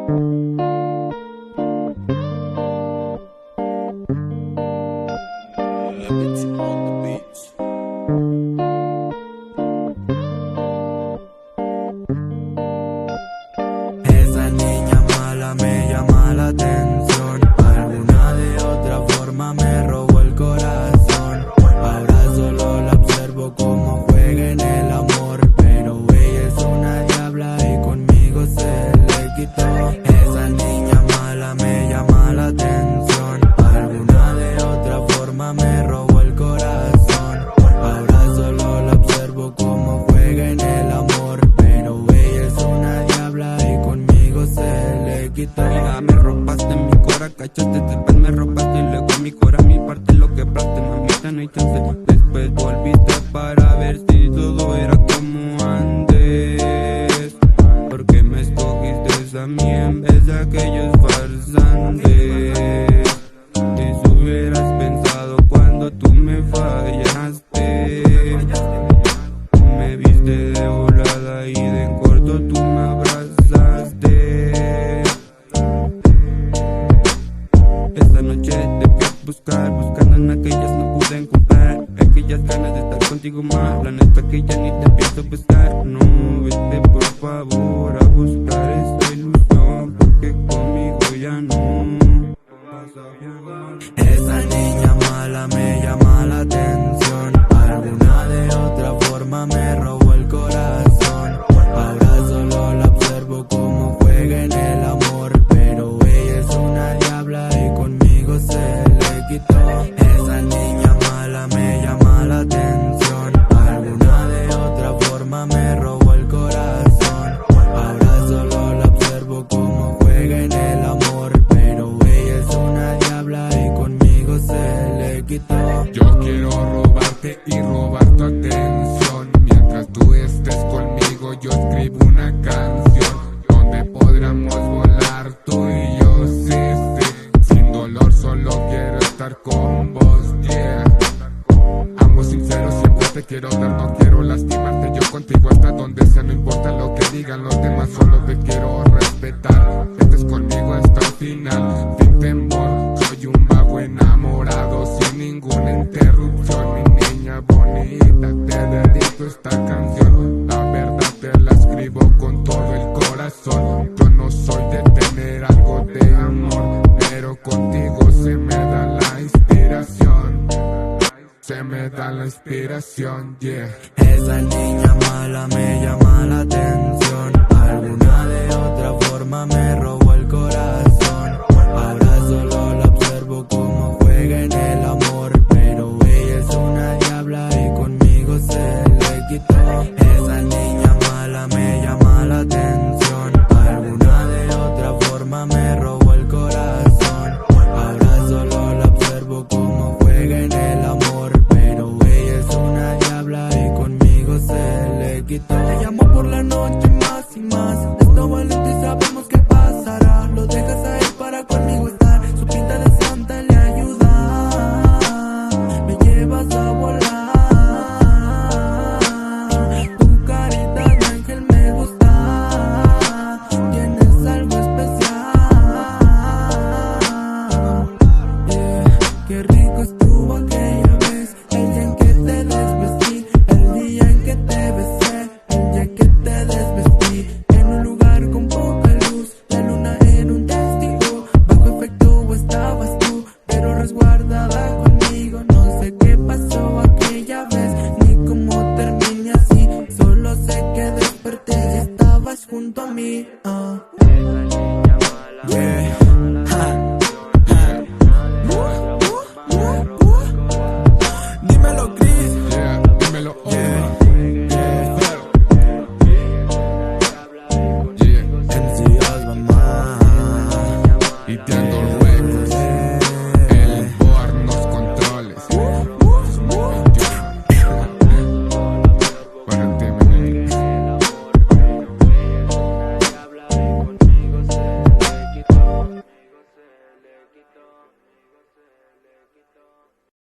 Esa niña mala me llama la atención. Alguna de otra forma me robó el corazón. Ahora solo la observo como juega en el amor, pero ella es una diabla y conmigo se le quitó. Esa niña mala me llama la atención. Alguna de otra forma me robó el corazón. Ahora solo la observo como juega en el amor, pero ella es una diabla y conmigo se le quitó. Me robaste mi cora, cachaste, después me robaste y luego mi cora, mi parte lo quebraste, mamita, no hay chance. Después volviste para ver si todo era como antes. Porque me escogiste a mí en vez de aquellos farsantes. Si hubieras pensado cuando tú me fallaste. Me viste de volada y de en corto tú me abrazaste. Esta noche te fui a buscar, buscando en aquellas no pude encontrar aquellas ganas de estar contigo más. La neta que ya ni te pienso buscar. No, vete por favor a buscar esa ilusión, porque conmigo ya no. Esa niña mala me llama la atención. Alguna de otra forma me robó el corazón. Ahora solo la observo como juega en el amor, pero ella es una diabla y conmigo se le quitó. Esa niña mala me llama la atención. Alguna de otra forma me robó el corazón. Ahora solo la observo como juega en el amor, pero ella es una diabla y conmigo se le quitó. Yo quiero robarte y robar tu atención. Mientras tú estés conmigo yo escribo una canción donde podremos volar tú y yo, sí, sí. Sin dolor solo quiero estar con vos, yeah. Amo sincero, siempre te quiero dar, no quiero lastimarte. Yo contigo hasta donde sea, no importa lo que digan los demás, solo te quiero respetar. Estés conmigo hasta el final, sin temor. Soy un vago enamorado sin ninguna interrupción. Mi niña bonita, te dedico esta canción. La verdad te la escribo con todo el corazón. Yo no soy de tener algo de amor, pero contigo se me da la inspiración. Se me da la inspiración, yeah. Esa niña mala me llama la atención. Alguna de otra forma me robó el corazón. Ahora solo la observo como juega en el amor, pero ella es una diabla y conmigo se le quitó. Esa niña mala me llama la atención. Alguna de otra forma me robó el corazón. Ahora solo la observo como juega en el amor, pero ella es una diabla y conmigo se le quitó. Te llamo por la noche más y más. Estaba lento y sabemos qué pasará. Lo dejas a él para conmigo estar. Su pinta de santa le ayuda. Me llevas a volar. Tu carita de ángel me gusta. Tienes algo especial. Yeah. Qué rico estuvo aquella vez, el día en que te desvestí, el día en que te besé, el día que te desvestí. En un lugar con poca luz, la luna era un testigo. Bajo efecto estabas tú, pero resguardada conmigo. No sé qué pasó aquella vez, ni cómo terminé así. Solo sé que desperté y estabas junto a mí.